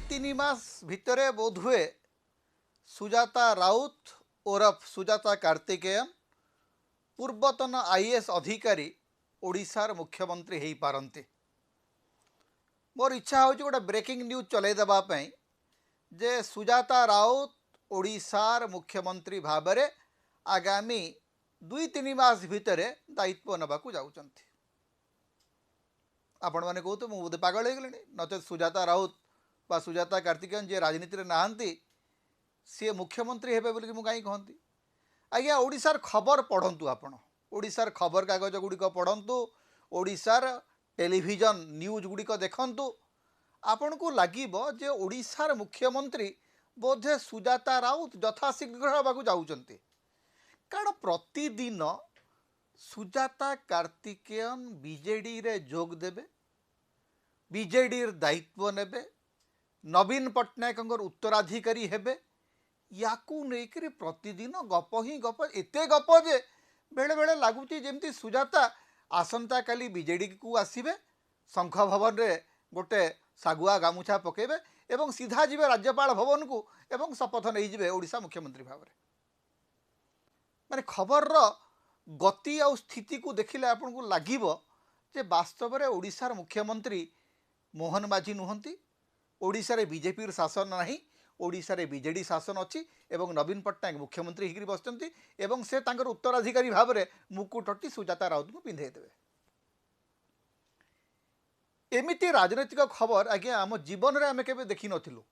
तीन मास भितरे बोधहुए सुजाता राउत ओरफ सुजाता कार्तिकेयन पूर्वतन आईएएस अधिकारी ओडिशार मुख्यमंत्री हो पारती। मोर इच्छा हो गोटे ब्रेकिंग न्यूज चलै देवाई जे सुजाता राउत ओडिशार मुख्यमंत्री भाव में आगामी 2-3 मास भितर दायित्व नबाकू जाउचंती। आपण मैंने कहते मुझे बोधे पागल हो गले नचे सुजाता राउत बा सुजाता कार्तिकेयन जे राजनीति में नहांती सी मुख्यमंत्री हेबे बोली मु कहीं कहती। आज्ञा ओडिशार खबर पढ़ंतु आपण ओडिशार खबर कागज गुड़िक पढ़ंतु ओडिशार टेलीविजन न्यूज गुड़िक देखंतु आपण को लागिबो जे ओडिशार मुख्यमंत्री बोधे सुजाता राउत यथाशीघ्र होबाकू जाउचंती। कारण प्रतिदिन सुजाता कार्तिकेयन बीजेडी रे जोग देबे, बीजेडी दायित्व नेबे, नवीन पट्टनायक उत्तराधिकारी हेबे। याकू नेकरी प्रतिदिन गप ही गप एते गप जे बेले बेले लगुच जमती सुजाता आसंता काली बीजेडी को आसबे शंख भवन रे गोटे सागुआ गामुछा पकेबे एवं सीधा जीवे राज्यपाल भवन को एवं शपथ नहीं जिवे ओडिशा मुख्यमंत्री भाव में। माने खबर गति आ स्थिति को देखिले आपन को लागिबो जे वास्तव में ओडिशार मुख्यमंत्री मोहन माझी नुहंती। ओडिशा रे बीजेपी शासन नहीं, ओडिशा रे बीजेडी शासन अच्छी एवं नवीन पट्टनायक मुख्यमंत्री होकर बसचंती एवं से तांकर उत्तराधिकारी भाव में मुकुटटी सुजाता राउत को पिंधे देवे। एमिति राजनैतिक खबर आज्ञा आम जीवन में आम के देखी नथिलु।